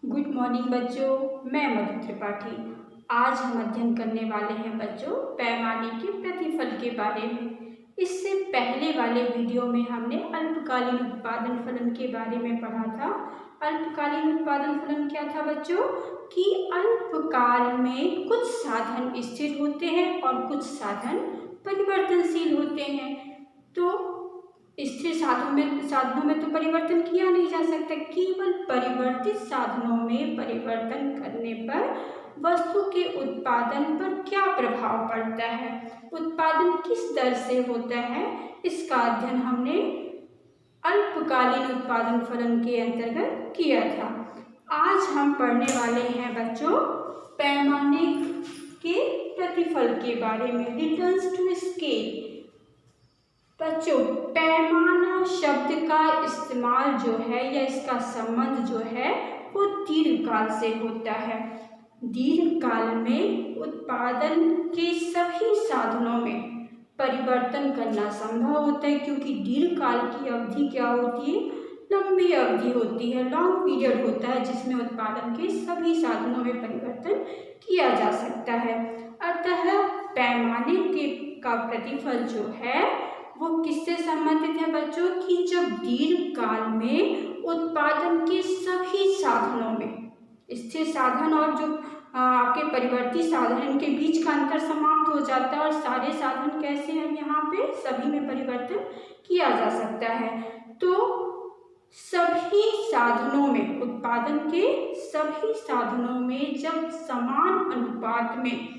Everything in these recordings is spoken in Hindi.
गुड मॉर्निंग बच्चों, मैं मधु त्रिपाठी। आज हम अध्ययन करने वाले हैं बच्चों पैमाने के प्रतिफल के बारे में। इससे पहले वाले वीडियो में हमने अल्पकालीन उत्पादन फलन के बारे में पढ़ा था। अल्पकालीन उत्पादन फलन क्या था बच्चों कि अल्पकाल में कुछ साधन स्थिर होते हैं और कुछ साधन परिवर्तनशील होते हैं। तो स्थिर साधनों में तो परिवर्तन किया नहीं जा सकता। केवल परिवर्तित साधनों में परिवर्तन करने पर वस्तु के उत्पादन पर क्या प्रभाव पड़ता है, उत्पादन किस दर से होता है, इसका अध्ययन हमने अल्पकालीन उत्पादन फलन के अंतर्गत किया था। आज हम पढ़ने वाले हैं बच्चों पैमाने के प्रतिफल के बारे में, रिटर्न्स टू स्केल। बच्चों पैमाना शब्द का इस्तेमाल जो है या इसका संबंध जो है वो दीर्घकाल से होता है। दीर्घकाल में उत्पादन के सभी साधनों में परिवर्तन करना संभव होता है, क्योंकि दीर्घकाल की अवधि क्या होती है, लंबी अवधि होती है, लॉन्ग पीरियड होता है जिसमें उत्पादन के सभी साधनों में परिवर्तन किया जा सकता है। अतः पैमाने का प्रतिफल जो है वो किससे संबंधित है बच्चों कि जब दीर्घकाल में उत्पादन के सभी साधनों में स्थिर साधन और जो आपके परिवर्ती साधन के बीच का अंतर समाप्त हो जाता है और सारे साधन कैसे हैं, यहाँ पे सभी में परिवर्तन किया जा सकता है। तो सभी साधनों में उत्पादन के सभी साधनों में जब समान अनुपात में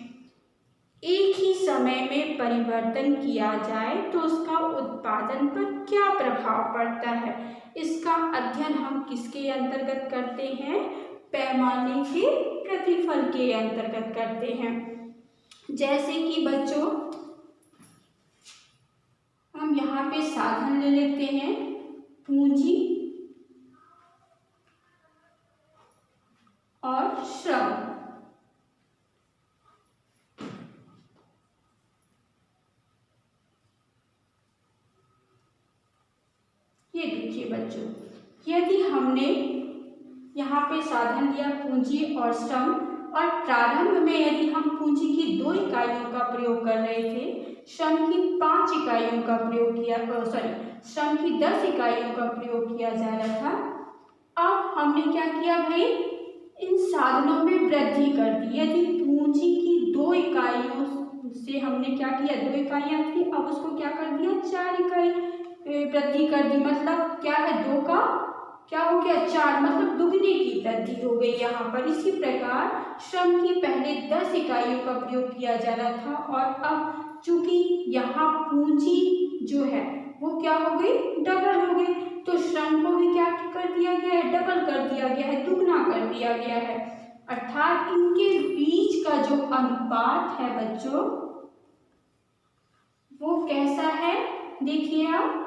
एक ही समय में परिवर्तन किया जाए तो उसका उत्पादन पर क्या प्रभाव पड़ता है, इसका अध्ययन हम किसके अंतर्गत करते हैं, पैमाने के प्रतिफल के अंतर्गत करते हैं। जैसे कि बच्चों हम यहाँ पे साधन ले लेते हैं पूंजी और श्रम। ये देखिए बच्चों, यदि हमने यहाँ पे साधन लिया पूंजी और श्रम और प्रारंभ में यदि हम पूंजी की 2 इकाइयों का प्रयोग कर रहे थे, श्रम की 5 इकाइयों का प्रयोग किया, श्रम की 10 इकाइयों का प्रयोग किया जा रहा था। अब हमने क्या किया भाई, इन साधनों में वृद्धि कर दी। यदि पूंजी की 2 इकाइयों से हमने क्या किया, 2 इकाइयाँ थी, अब उसको क्या कर दिया, 4 इकाई वृद्धि कर दी। मतलब क्या है, 2 का क्या हो गया 4, मतलब दुगने की वृद्धि हो गई यहाँ पर। इसी प्रकार श्रम की पहले 10 इकाइयों का प्रयोग किया जा रहा था और अब चूंकि यहाँ पूंजी जो है वो क्या हो गई, डबल हो गई, तो श्रम को भी क्या कर दिया गया है, डबल कर दिया गया है, दुगना कर दिया गया है। अर्थात इनके बीच का जो अनुपात है बच्चों वो कैसा है, देखिए आप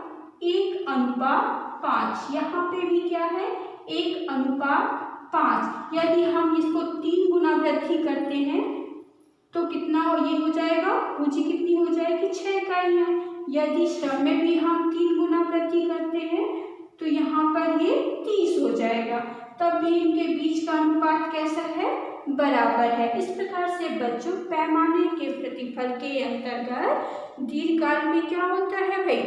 1:5। यहाँ पे भी क्या है, 1:5। यदि हम इसको 3 गुना वृद्धि करते हैं तो कितना ये हो जाएगा, पूंजी कितनी हो जाएगी, 6 इकाइयाँ। यदि श्रम में भी हम 3 गुना वृद्धि करते हैं तो यहाँ पर ये 30 हो जाएगा। तब भी इनके बीच का अनुपात कैसा है, बराबर है। इस प्रकार से बच्चों पैमाने के प्रतिफल के अंतर्गत दीर्घकाल में क्या होता है भाई,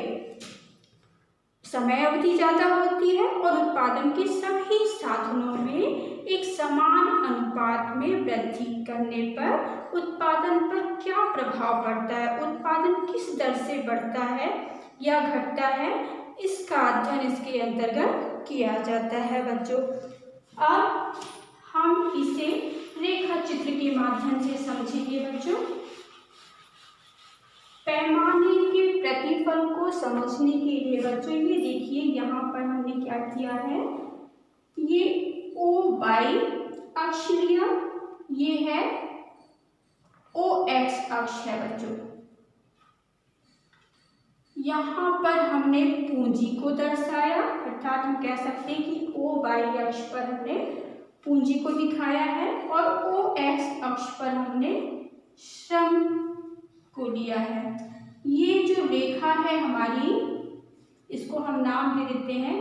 समय अवधि ज्यादा होती है और उत्पादन के सभी साधनों में एक समान अनुपात में वृद्धि करने पर उत्पादन पर क्या प्रभाव पड़ता है, उत्पादन किस दर से बढ़ता है या घटता है, इसका अध्ययन इसके अंतर्गत किया जाता है बच्चों। अब हम इसे रेखा चित्र के माध्यम से समझेंगे बच्चों। पैमाने के प्रतिफल को समझने के लिए बच्चों ये देखिए, यहाँ पर हमने क्या किया है, ये OY अक्ष लिया, ये है OX अक्ष है बच्चों। यहाँ पर हमने पूंजी को दर्शाया, अर्थात हम कह सकते हैं कि OY अक्ष पर हमने पूंजी को दिखाया है और OX अक्ष पर हमने श्रम को लिया है। ये जो रेखा है हमारी, इसको हम नाम दे देते हैं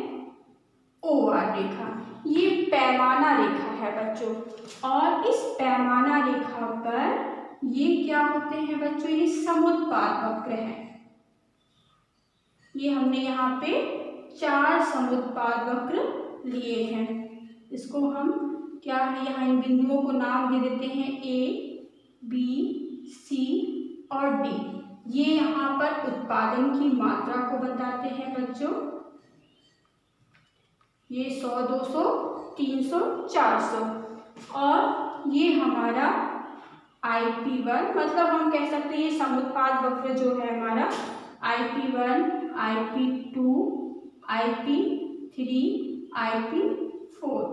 OR रेखा। ये पैमाना रेखा है बच्चों। और इस पैमाना रेखा पर ये क्या होते हैं बच्चों, ये समुत्पाद वक्र है। ये हमने यहाँ पे 4 समुत्पाद वक्र लिए हैं। इसको हम क्या है, यहाँ इन बिंदुओं को नाम दे देते हैं A, B, C और D। ये यहाँ पर उत्पादन की मात्रा को बताते हैं बच्चों। ये 100, 200, 300, 400 और ये हमारा IP1, मतलब हम कह सकते हैं ये समुत्पाद वक्र जो है हमारा IP1, IP2, IP3, IP4।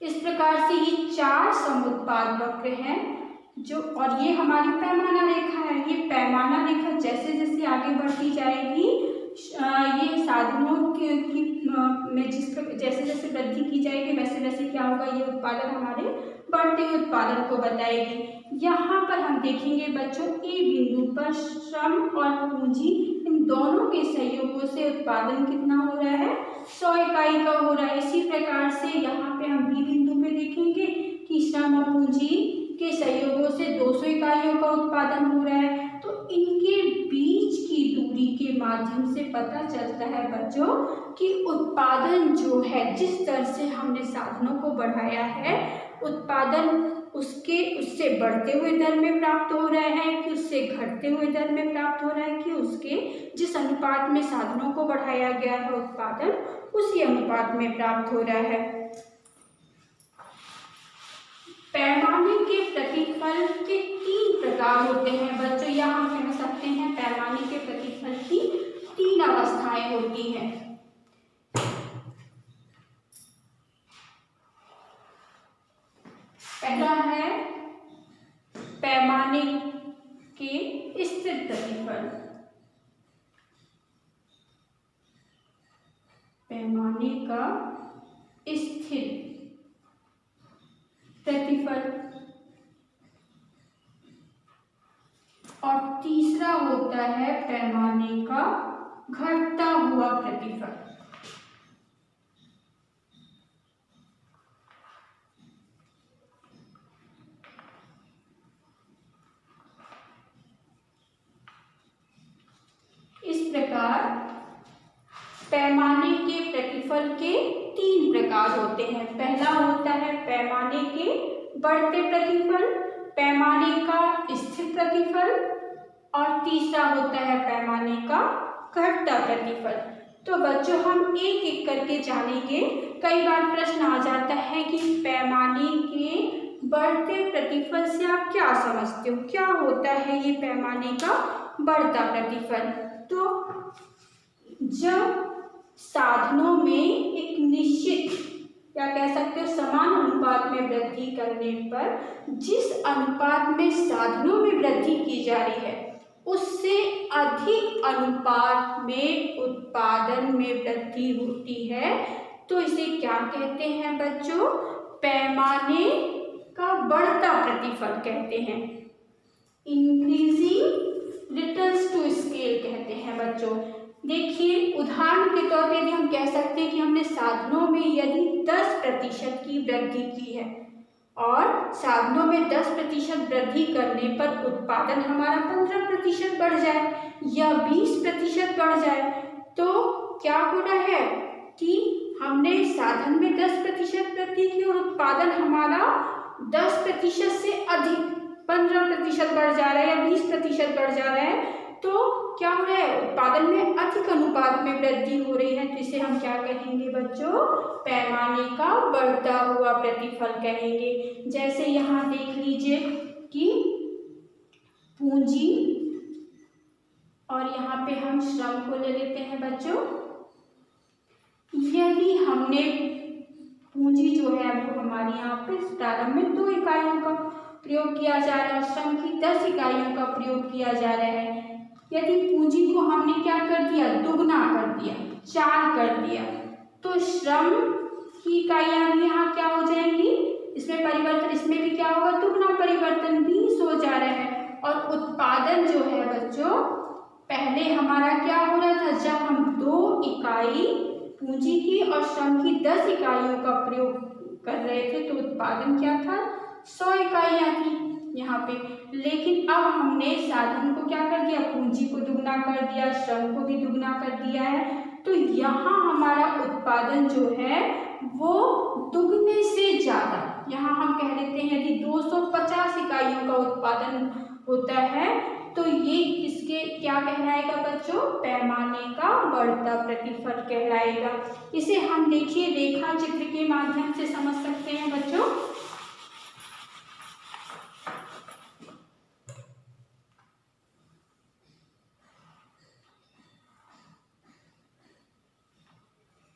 इस प्रकार से ये 4 समुत्पाद वक्र हैं जो, और ये हमारी पैमाना रेखा है। ये पैमाना रेखा जैसे जैसे आगे बढ़ती जाएगी ये साधनों में जैसे जैसे वृद्धि की जाएगी वैसे वैसे क्या होगा, ये उत्पादन हमारे बढ़ते हुए उत्पादन को बताएगी। यहाँ पर हम देखेंगे बच्चों, ए बिंदु पर श्रम और पूंजी इन दोनों के सहयोगों से उत्पादन कितना हो रहा है, 100 इकाई का हो रहा है। इसी प्रकार से यहाँ पे हम बी बिंदु पे देखेंगे कि श्रम और पूंजी के सहयोगों से 200 इकाइयों का उत्पादन हो रहा है। तो इनके बीच की दूरी के माध्यम से पता चलता है बच्चों कि उत्पादन जो है, जिस तरह से हमने साधनों को बढ़ाया है, उत्पादन उससे बढ़ते हुए दर में प्राप्त हो रहा है कि उससे घटते हुए दर में प्राप्त हो रहा है कि उसके जिस अनुपात में साधनों को बढ़ाया गया है उत्पादन उसी अनुपात में प्राप्त हो रहा है। पैमाने के प्रतिफल के 3 प्रकार होते हैं बच्चों, या हम कह सकते हैं पैमाने के प्रतिफल की 3 अवस्थाएं होती हैं। पहला है पैमाने के स्थिर प्रतिफल। पैमाने का स्थिर प्रतिफल। और तीसरा होता है पैमाने का घटता हुआ प्रतिफल। इस प्रकार पैमाने के प्रतिफल के 3 प्रकार होते हैं। पहला होता है पैमाने के बढ़ते प्रतिफल, पैमाने का स्थिर प्रतिफल और तीसरा होता है पैमाने का घटता प्रतिफल। तो बच्चों हम एक एक करके जानेंगे। कई बार प्रश्न आ जाता है कि पैमाने के बढ़ते प्रतिफल से आप क्या समझते हो, क्या होता है ये पैमाने का बढ़ता प्रतिफल। तो जब साधनों में एक निश्चित या कह सकते हो समान अनुपात में वृद्धि करने पर जिस अनुपात में साधनों में वृद्धि की जा रही है उससे अधिक अनुपात में उत्पादन में वृद्धि होती है, तो इसे क्या कहते हैं बच्चों, पैमाने का बढ़ता प्रतिफल कहते हैं। इंक्रीजिंग रिटर्न्स टू स्केल कहते हैं बच्चों। देखिए उदाहरण के तौर पे यदि हम कह सकते हैं कि हमने साधनों में यदि 10% की वृद्धि की है और साधनों में 10% वृद्धि करने पर उत्पादन हमारा 15% बढ़ जाए या 20% बढ़ जाए, तो क्या हो रहा है कि हमने साधन में 10% वृद्धि की और उत्पादन हमारा 10% से अधिक 15% बढ़ जा रहा है या 20% बढ़ जा रहा है, तो क्या हो रहा है, उत्पादन में अधिक अनुपात में वृद्धि हो रही है। तो इसे हम क्या कहेंगे बच्चों, पैमाने का बढ़ता हुआ प्रतिफल कहेंगे। जैसे यहाँ देख लीजिए कि पूंजी और यहाँ पे हम श्रम को ले लेते हैं बच्चों। यदि हमने पूंजी जो है वो हमारे यहाँ पे प्रारंभ में 2 इकाइयों का प्रयोग किया जा रहा है, श्रम की 10 इकाइयों का प्रयोग किया जा रहा है। यदि पूंजी को हमने क्या कर दिया, दुगना कर दिया, 4 कर दिया, तो श्रम की इकाइयां भी यहाँ क्या हो जाएंगी, इसमें परिवर्तन, इसमें भी क्या होगा, दुगना परिवर्तन 20 हो जा रहा है। और उत्पादन जो है बच्चों पहले हमारा क्या हो रहा था, जब हम 2 इकाई पूंजी की और श्रम की 10 इकाइयों का प्रयोग कर रहे थे तो उत्पादन क्या था, 100 इकाइयाँ थी यहाँ पे। लेकिन अब हमने साधन को क्या कर दिया, पूंजी को दुगना कर दिया, श्रम को भी दुगना कर दिया है। तो यहाँ हमारा उत्पादन जो है वो दुगने से ज़्यादा, यहाँ हम कह देते हैं यदि 250 इकाइयों का उत्पादन होता है तो ये किसके क्या कहलाएगा बच्चों, पैमाने का बढ़ता प्रतिफल कहलाएगा। इसे हम देखिए रेखा चित्र के माध्यम से समझ सकते हैं बच्चों।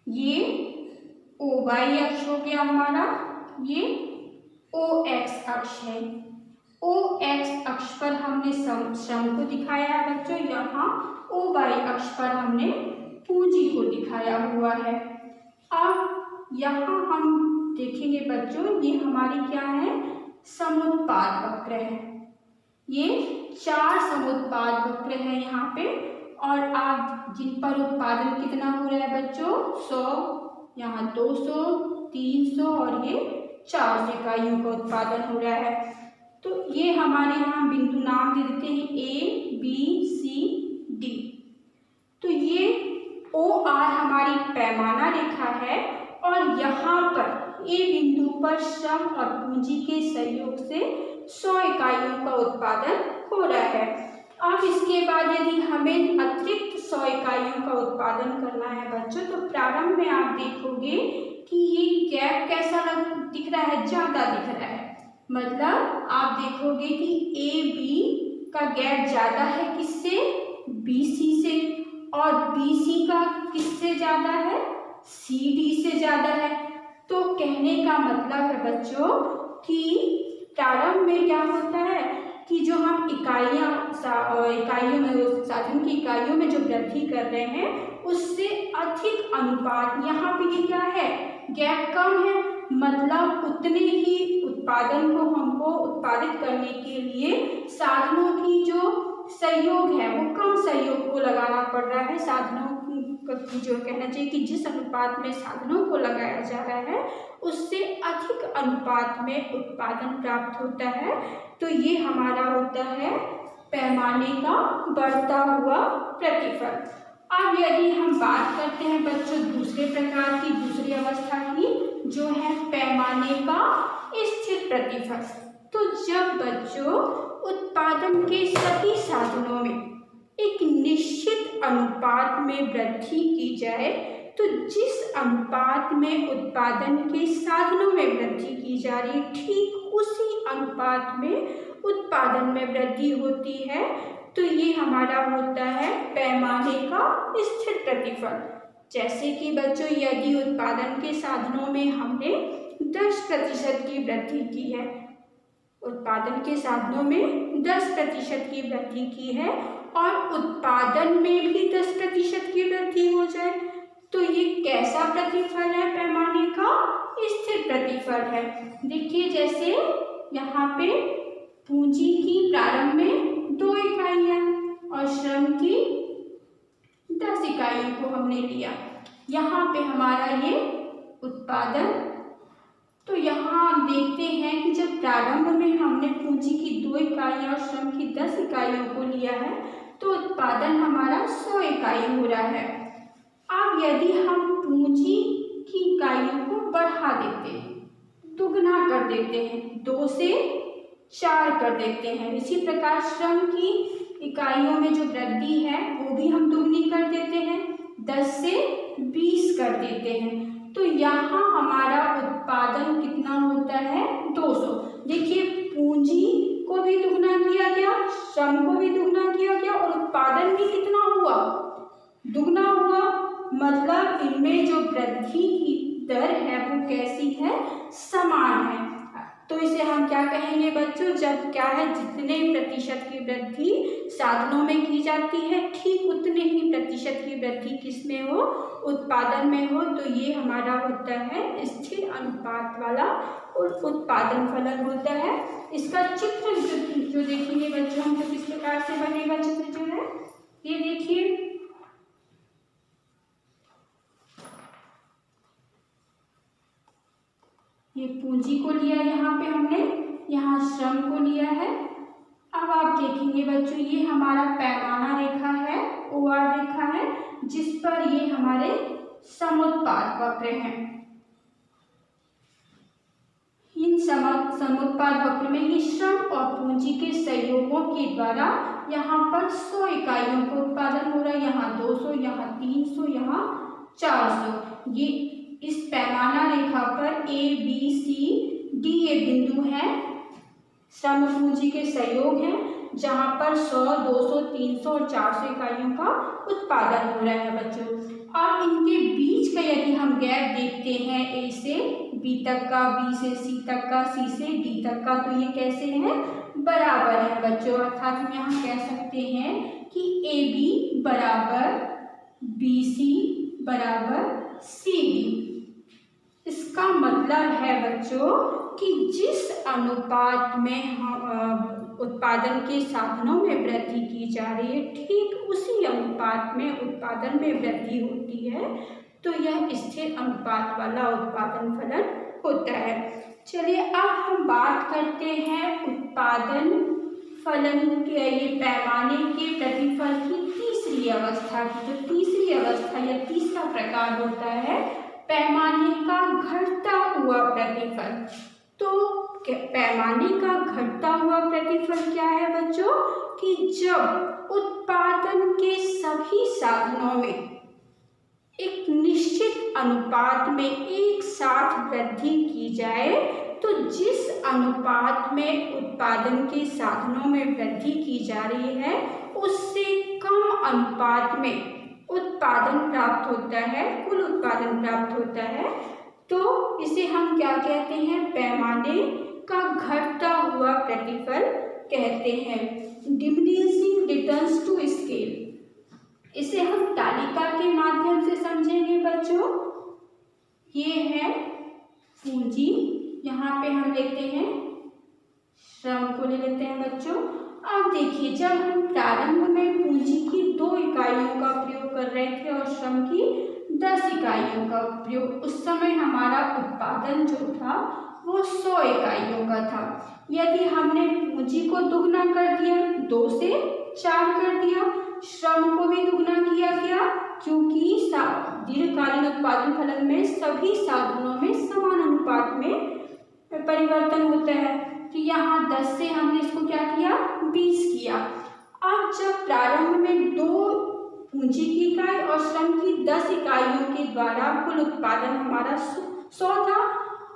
ये OY अक्ष हो गया हमारा, ये OX अक्ष है। OX अक्ष पर हमने श्रम को दिखाया है बच्चों, यहाँ OY अक्ष पर हमने पूंजी को दिखाया हुआ है। अब यहाँ हम देखेंगे बच्चों, ये हमारी क्या है, समुत्पाद वक्र है। ये 4 समुत्पाद वक्र है यहाँ पे, और आप जिन पर उत्पादन कितना हो रहा है बच्चों, 100, यहाँ 200, 300 और ये 400 इकाइयों का उत्पादन हो रहा है। तो ये हमारे यहाँ बिंदु नाम दे देते हैं A, B, C, D। तो ये OR हमारी पैमाना रेखा है, और यहाँ पर A बिंदु पर श्रम और पूंजी के सहयोग से 100 इकाइयों का उत्पादन हो रहा है। अब इसके बाद यदि हमें अतिरिक्त 100 इकाइयों का उत्पादन करना है बच्चों, तो प्रारंभ में आप देखोगे कि ये गैप कैसा दिख रहा है, ज़्यादा दिख रहा है। मतलब आप देखोगे कि AB का गैप ज़्यादा है किससे, BC से, और BC का किससे ज़्यादा है, CD से ज़्यादा है। तो कहने का मतलब है बच्चों कि प्रारंभ में क्या होता है कि जो हम इकाइयों में, साधन की इकाइयों में जो वृद्धि कर रहे हैं उससे अधिक अनुपात, यहाँ पे ये क्या है, गैप कम है, मतलब उतने ही उत्पादन को हमको उत्पादित करने के लिए साधनों की जो सहयोग है वो कम सहयोग को लगाना पड़ रहा है। साधनों की जो कहना चाहिए कि जिस अनुपात में साधनों को लगाया जा रहा है उससे अधिक अनुपात में उत्पादन प्राप्त होता है। तो ये हमारा होता है पैमाने का बढ़ता हुआ प्रतिफल। अब यदि हम बात करते हैं बच्चों दूसरे प्रकार की, दूसरी अवस्था की, जो है पैमाने का स्थिर प्रतिफल। तो जब बच्चों उत्पादन के सभी साधनों में एक निश्चित अनुपात में वृद्धि की जाए, तो जिस अनुपात में उत्पादन के साधनों में वृद्धि की जा रही है ठीक उसी अनुपात में उत्पादन में वृद्धि होती है, तो ये हमारा होता है पैमाने का स्थिर प्रतिफल। जैसे कि बच्चों यदि उत्पादन के साधनों में हमने 10% की वृद्धि की है, उत्पादन के साधनों में 10% की वृद्धि की है और उत्पादन में भी 10% की वृद्धि हो जाए, तो ये कैसा प्रतिफल है, पैमाने का स्थिर प्रतिफल है। देखिए जैसे यहाँ पे पूंजी की प्रारंभ में 2 इकाइयाँ और श्रम की 10 इकाइयों को हमने लिया, यहाँ पे हमारा ये उत्पादन। तो यहाँ आप देखते हैं कि जब प्रारंभ में हमने पूंजी की 2 इकाइयाँ और श्रम की 10 इकाइयों को लिया है तो उत्पादन हमारा 100 इकाई हो रहा है। अब यदि हम पूंजी की इकाइयों को बढ़ा देते हैं, दुगना कर देते हैं, 2 से 4 कर देते हैं, इसी प्रकार श्रम की इकाइयों में जो वृद्धि है वो भी हम दुगनी कर देते हैं, 10 से 20 कर देते हैं, तो यहाँ हमारा उत्पादन कितना होता है, 200। देखिए पूंजी को भी दुगना किया गया, श्रम को भी दुगना किया गया और उत्पादन भी कितना हुआ, दुगना हुआ। मतलब इनमें जो वृद्धि की दर है वो कैसी है, समान है। तो इसे हम क्या कहेंगे बच्चों, जब क्या है जितने प्रतिशत की वृद्धि साधनों में की जाती है ठीक उतने ही प्रतिशत की वृद्धि किसमें हो, उत्पादन में हो, तो ये हमारा होता है स्थिर अनुपात वाला और उत्पादन फलन होता है। इसका चित्र जो देखेंगे बच्चों हम तो किस प्रकार से बनेगा चित्र जो है, ये देखिए ये पूंजी को लिया यहाँ पे हमने, यहाँ श्रम को लिया है। अब आप देखेंगे बच्चों, ये हमारा पैमाना रेखा है, OR रेखा है, जिस पर ये हमारे समुत्पाद वक्र हैं। इन समुत्पाद वक्र में ये श्रम और पूंजी के संयोगों के द्वारा यहाँ पर 100 इकाइयों का उत्पादन हो रहा है, यहाँ 200, यहाँ 300, यहाँ 400। ये इस पैमाना रेखा पर ABCD ये बिंदु है, श्रम पूंजी के संयोग हैं, जहाँ पर 100, 200, 300 और 400 इकाइयों का उत्पादन हो रहा है बच्चों। अब इनके बीच का यदि हम गैप देखते हैं, A से B तक का, B से C तक का, C से D तक का, तो ये कैसे है, बराबर है बच्चों। अर्थात हम यहाँ कह सकते हैं कि AB बराबर BC बराबर CD। इसका मतलब है बच्चों कि जिस अनुपात में उत्पादन के साधनों में वृद्धि की जा रही है, ठीक उसी अनुपात में उत्पादन में वृद्धि होती है, तो यह स्थिर अनुपात वाला उत्पादन फलन होता है। चलिए अब हम बात करते हैं उत्पादन फलन के, ये पैमाने के प्रतिफल की तीसरी अवस्था की। तो तीसरी अवस्था या तीसरा प्रकार होता है पैमाने का घटता हुआ प्रतिफल। तो पैमाने का घटता हुआ प्रतिफल क्या है बच्चों, कि जब उत्पादन के सभी साधनों में एक निश्चित अनुपात में एक साथ वृद्धि की जाए, तो जिस अनुपात में उत्पादन के साधनों में वृद्धि की जा रही है, उससे कम अनुपात में उत्पादन प्राप्त होता है, कुल उत्पादन प्राप्त होता है, तो इसे हम क्या कहते हैं, पैमाने का घटता हुआ प्रतिफल कहते हैं, डिमिनिशिंग रिटर्न्स टू स्केल। इसे हम तालिका के माध्यम से समझेंगे बच्चों। ये है पूंजी, यहाँ पे हम लेते हैं श्रम को ले लेते हैं बच्चों। अब देखिए, जब हम प्रारंभ में पूंजी की 2 इकाइयों का प्रयोग कर रहे थे और श्रम की 10 इकाइयों का प्रयोग, उस समय हमारा उत्पादन जो था वो 100 इकाइयों का था। यदि हमने पूंजी को दुगना कर दिया, 2 से 4 कर दिया, श्रम को भी दुगना किया गया, क्योंकि दीर्घकालीन उत्पादन फलन में सभी साधनों में समान अनुपात में परिवर्तन होता है। तो यहाँ 10 से हमने इसको क्या किया, 20 किया। अब जब प्रारंभ में 2 पूंजी की इकाई और श्रम की 10 इकाइयों के द्वारा कुल उत्पादन हमारा 100 था।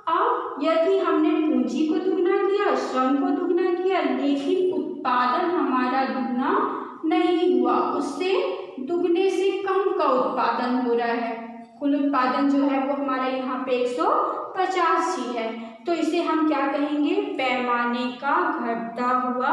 अब यदि हमने पूंजी को दुगना किया, श्रम को दुगना किया, लेकिन उत्पादन हमारा दुगना नहीं हुआ, उससे दुगने से कम का उत्पादन हो रहा है। कुल उत्पादन जो है वो हमारा यहाँ पे 150 ही है। तो इसे हम क्या कहेंगे, पैमाने का घटता हुआ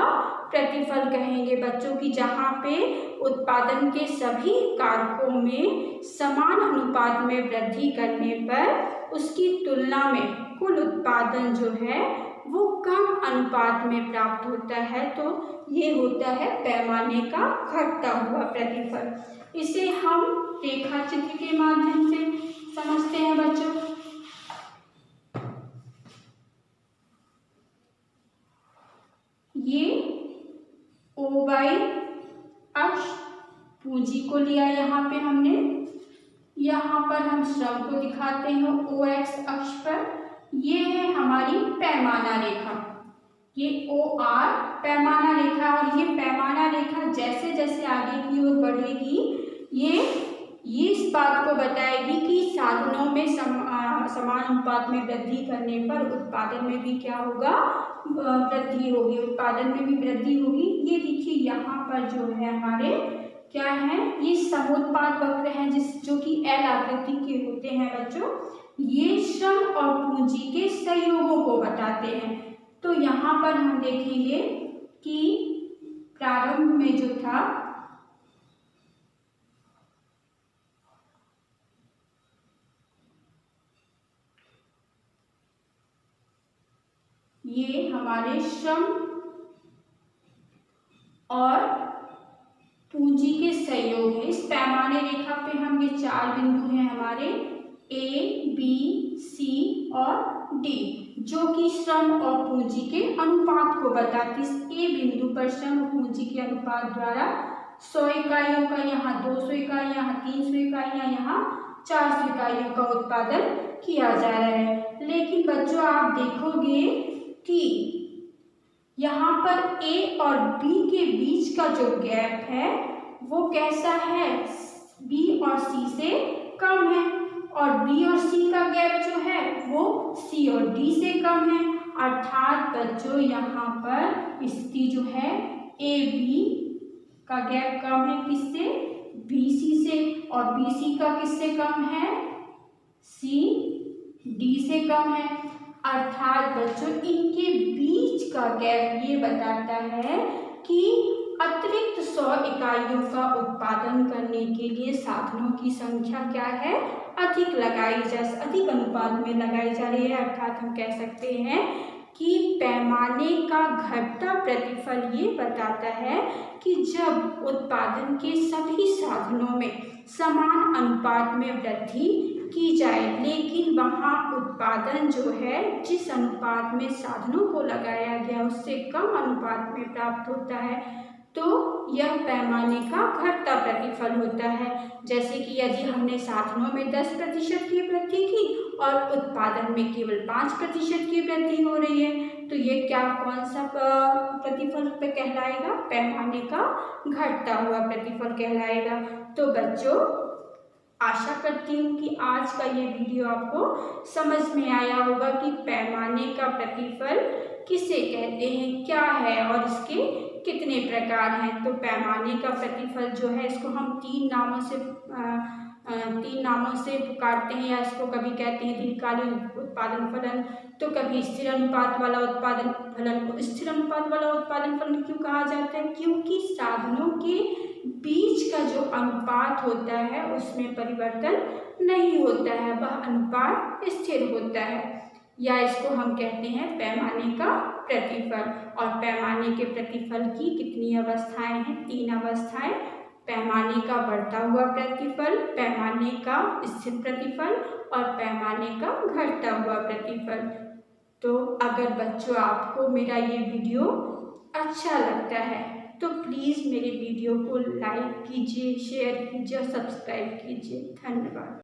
प्रतिफल कहेंगे बच्चों की, जहाँ पे उत्पादन के सभी कारकों में समान अनुपात में वृद्धि करने पर उसकी तुलना में कुल उत्पादन जो है वो कम अनुपात में प्राप्त होता है। तो ये होता है पैमाने का घटता हुआ प्रतिफल। इसे हम रेखा चित्र के माध्यम से समझते हैं बच्चों। ये OY अक्ष पूंजी को लिया यहाँ पे हमने, यहाँ पर हम श्रम को दिखाते हैं OX अक्ष पर। ये है हमारी पैमाना रेखा, ये OR पैमाना रेखा, और ये पैमाना रेखा जैसे जैसे आगे की ओर बढ़ेगी ये इस बात को बताएगी कि साधनों में समान अनुपात में वृद्धि करने पर उत्पादन में भी क्या होगा, वृद्धि होगी, उत्पादन में भी वृद्धि होगी। ये देखिए यहाँ पर जो है हमारे क्या है, ये समुत्पाद वक्र हैं जो कि L आकृति के होते हैं बच्चों। ये श्रम और पूंजी के संयोगों को बताते हैं। तो यहाँ पर हम देखेंगे कि प्रारंभ में जो था ये हमारे श्रम और पूंजी के संयोग है। इस पैमाने रेखा पे हम ये 4 बिंदु हैं हमारे A, B, C और D। जो कि श्रम और पूंजी के अनुपात को बताती है। ए बिंदु पर श्रम और पूंजी के अनुपात द्वारा 100 इकाइयों का यहाँ 200 इकाइयाँ, यहाँ 300 इकाइयाँ, यहाँ 400 इकाइयों का उत्पादन किया जा रहा है। लेकिन बच्चों आप देखोगे कि यहाँ पर ए और बी के बीच का जो गैप है वो कैसा है, बी और सी से कम है, और बी और सी का गैप जो है वो सी और डी से कम है। अर्थात बच्चों यहाँ पर स्थिति जो है ए बी का गैप कम है किससे, बी सी से, और बी सी का किससे कम है, सी डी से कम है। अर्थात बच्चों इनके बीच का गैप ये बताता है कि अतिरिक्त 100 इकाइयों का उत्पादन करने के लिए साधनों की संख्या क्या है, अधिक अनुपात में लगाई जा रही है। अर्थात हम कह सकते हैं कि पैमाने का घटता प्रतिफल ये बताता है कि जब उत्पादन के सभी साधनों में समान अनुपात में वृद्धि की जाए, लेकिन वहाँ उत्पादन जो है जिस अनुपात में साधनों को लगाया गया उससे कम अनुपात में प्राप्त होता है, तो यह पैमाने का घटता प्रतिफल होता है। जैसे कि यदि हमने साधनों में 10% की वृद्धि की और उत्पादन में केवल 5% की वृद्धि हो रही है, तो ये क्या कौन सा प्रतिफल पे कहलाएगा, पैमाने का घटता हुआ प्रतिफल कहलाएगा। तो बच्चों आशा करती हूँ कि आज का ये वीडियो आपको समझ में आया होगा कि पैमाने का प्रतिफल किसे कहते हैं, क्या है और इसके कितने प्रकार हैं। तो पैमाने का प्रतिफल जो है इसको हम तीन नामों से पुकारते हैं, या इसको कभी कहते हैं दीर्घकालीन उत्पादन फलन, तो कभी स्थिर अनुपात वाला उत्पादन फलन। स्थिर अनुपात वाला उत्पादन फलन क्यों कहा जाता है, क्योंकि साधनों के बीच का जो अनुपात होता है उसमें परिवर्तन नहीं होता है, वह अनुपात स्थिर होता है, या इसको हम कहते हैं पैमाने का प्रतिफल। और पैमाने के प्रतिफल की कितनी अवस्थाएं हैं, 3 अवस्थाएं, पैमाने का बढ़ता हुआ प्रतिफल, पैमाने का स्थिर प्रतिफल और पैमाने का घटता हुआ प्रतिफल। तो अगर बच्चों आपको मेरा ये वीडियो अच्छा लगता है तो प्लीज़ मेरे वीडियो को लाइक कीजिए, शेयर कीजिए और सब्सक्राइब कीजिए। धन्यवाद।